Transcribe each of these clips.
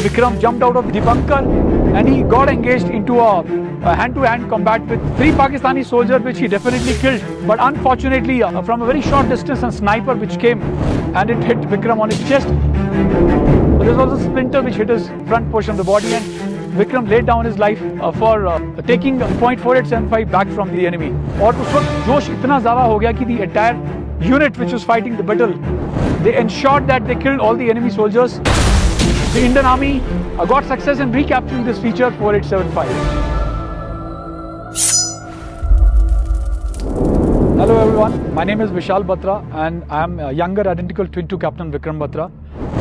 Vikram jumped out of the bunker and he got engaged into a hand-to-hand combat with 3 Pakistani soldiers, which he definitely killed. But unfortunately, from a very short distance, a sniper which came and it hit Vikram on his chest. There was a splinter which hit his front portion of the body, and Vikram laid down his life for taking .4875 back from the enemy. और उस वक्त जोश इतना ज़्यादा हो गया कि the entire unit which was fighting the battle, they ensured that they killed all the enemy soldiers. The Indian Army got success in recapturing this feature 4875. Hello everyone, my name is Vishal Batra and I am a younger identical twin to Captain Vikram Batra.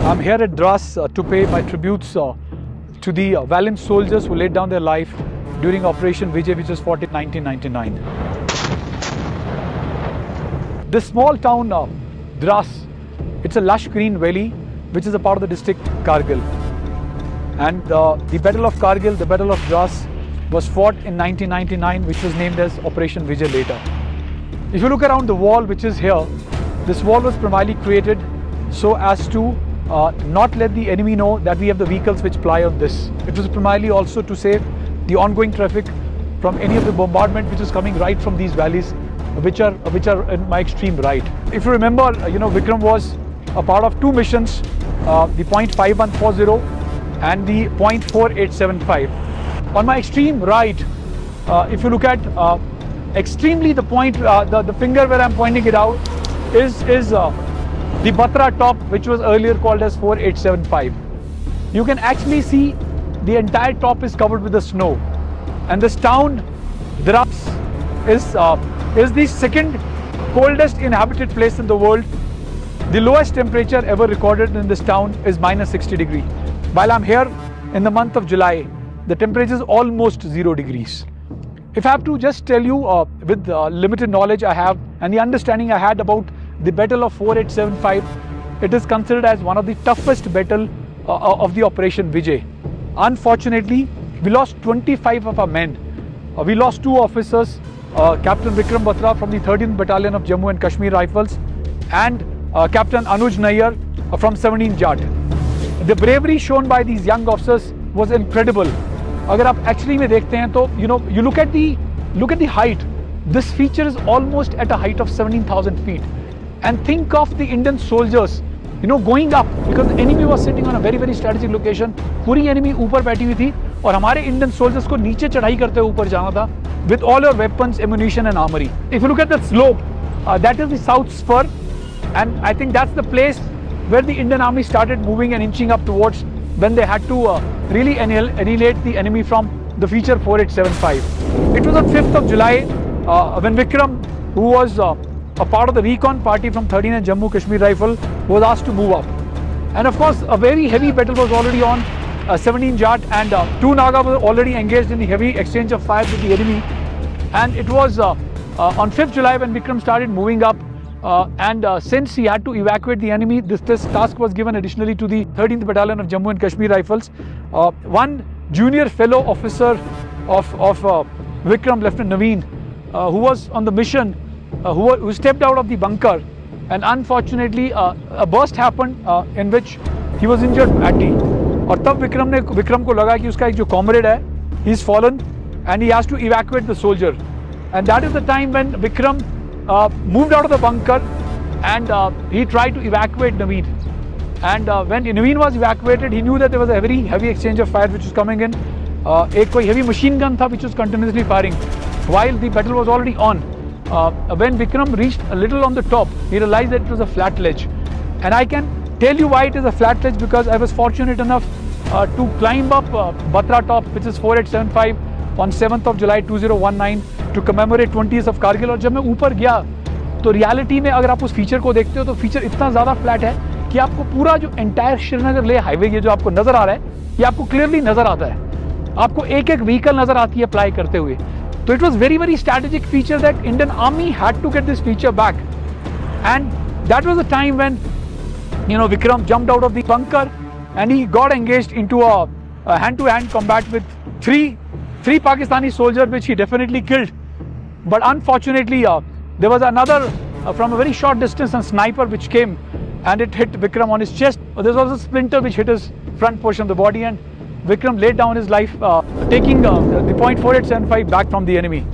I am here at Dras to pay my tributes to the valiant soldiers who laid down their life during Operation Vijay, which was fought in 1999. This small town, Dras, it's a lush green valley which is a part of the district Kargil. And the Battle of Kargil, the Battle of Dras, was fought in 1999, which was named as Operation Vijay later. If you look around the wall which is here, this wall was primarily created so as to not let the enemy know that we have the vehicles which ply on this. It was primarily also to save the ongoing traffic from any of the bombardment which is coming right from these valleys, which are in my extreme right. If you remember, Vikram was a part of 2 missions, the .5140 and the .4875. On my extreme right, if you look at extremely the point, the finger where I'm pointing it out is the Batra top, which was earlier called as 4875. You can actually see the entire top is covered with the snow, and this town, Dras, is the second coldest inhabited place in the world. The lowest temperature ever recorded in this town is -60 degrees. While I'm here in the month of July, the temperature is almost 0 degrees. If I have to just tell you with the limited knowledge I have and the understanding I had about the Battle of 4875, it is considered as one of the toughest battle of the Operation Vijay. Unfortunately, we lost 25 of our men. We lost 2 officers, Captain Vikram Batra from the 13th Battalion of Jammu and Kashmir Rifles and Captain Anuj Nayyar from 17th Jat. The bravery shown by these young officers was incredible. अगर आप actually में देखते हैं तो you look at the height. This feature is almost at a height of 17,000 feet. And think of the Indian soldiers, going up, because the enemy was sitting on a very very strategic location. पूरी enemy ऊपर बैठी हुई थी और हमारे Indian soldiers को नीचे चढ़ाई करते हुए ऊपर जाना था with all your weapons, ammunition and armory. If you look at the slope, that is the South Spur, and I think that's the place where the Indian Army started moving and inching up towards when they had to really annihilate the enemy from the feature 4875. It was on 5th of July when Vikram, who was a part of the recon party from 13th and Jammu Kashmir Rifle, was asked to move up. And of course, a very heavy battle was already on. 17 Jat and 2 Naga were already engaged in the heavy exchange of fire with the enemy. And it was on 5th July when Vikram started moving up. And since he had to evacuate the enemy, this task was given additionally to the 13th Battalion of Jammu and Kashmir Rifles. One junior fellow officer of Vikram, Lieutenant Naveen, who was on the mission, who stepped out of the bunker, and unfortunately a burst happened in which he was injured badly. और तब विक्रम को लगा कि उसका एक जो comrade है, he's fallen and he has to evacuate the soldier. And that is the time when Vikram moved out of the bunker and he tried to evacuate Naveen. And when Naveen was evacuated, he knew that there was a very heavy exchange of fire which was coming in. एक कोई heavy machine gun था which was continuously firing while the battle was already on. When Vikram reached a little on the top, he realized that it was a flat ledge. And I can tell you why it is a flat ledge, because I was fortunate enough to climb up Batra top, which is 4875, on 7th of July 2019 to commemorate 20th of Kargil. और जब मैं ऊपर गया तो reality में अगर आप उस फीचर को देखते हो तो फीचर इतना ज़्यादा फ्लैट है कि आपको पूरा जो एंटायर श्रीनगर ले हाईवे ये जो आपको नज़र आ रहा है, ये आपको क्लियरली नज़र आता है. आपको एक एक व्हीकल नज़र आती है अप्लाई करते हुए. So it was very very strategic feature that Indian Army had to get this feature back, and that was the time when Vikram jumped out of the bunker and he got engaged into a hand-to-hand combat with three Pakistani soldiers, which he definitely killed. But unfortunately, there was another from a very short distance, a sniper which came and it hit Vikram on his chest. There's also a splinter which hit his front portion of the body, and Vikram laid down his life, taking the .4875 back from the enemy.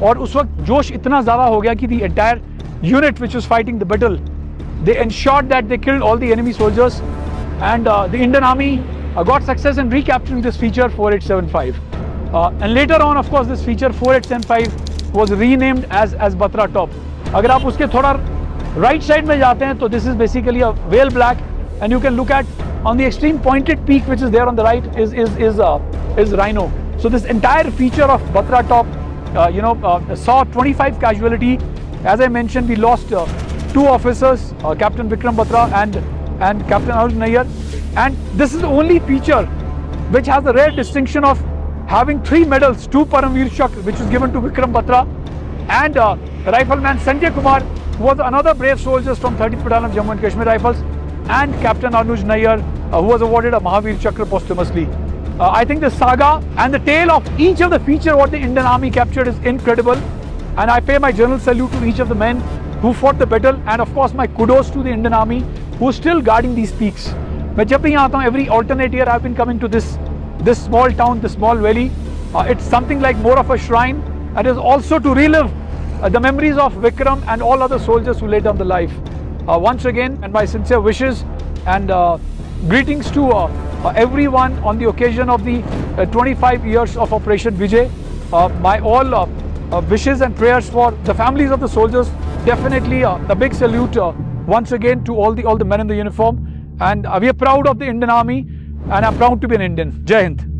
और उस वक्त जोश इतना ज़्यादा हो गया कि the entire unit which was fighting the battle, they ensured that they killed all the enemy soldiers, and the Indian Army got success in recapturing this feature 4875. And later on, of course, this feature 4875 was renamed as Batra Top. अगर आप उसके थोड़ा right side में जाते हैं तो this is basically a whale black, and you can look at on the extreme pointed peak which is there on the right is rhino. So this entire feature of Batra Top, saw 25 casualty. As I mentioned, we lost 2 officers, Captain Vikram Batra and Captain Anuj Nayyar. And this is the only feature which has the rare distinction of having 3 medals, 2 Paramveer Chakra, which was given to Vikram Batra, and Rifleman Sanjay Kumar, who was another brave soldier from 30th Battalion of Jammu and Kashmir Rifles, and Captain Anuj Nayyar, who was awarded a Mahavir Chakra posthumously. I think the saga and the tale of each of the feature what the Indian Army captured is incredible, and I pay my general salute to each of the men who fought the battle, and of course my kudos to the Indian Army who is still guarding these peaks. मैं जब भी यहाँ आता हूँ, every alternate year I've been coming to this small town, this small valley. It's something like more of a shrine, and is also to relive the memories of Vikram and all other soldiers who laid down the life. Once again, and my sincere wishes and greetings to everyone on the occasion of the 25 years of Operation Vijay. My all wishes and prayers for the families of the soldiers. Definitely a big salute once again to all the men in the uniform. And we are proud of the Indian Army, and I'm proud to be an Indian. Jai Hind.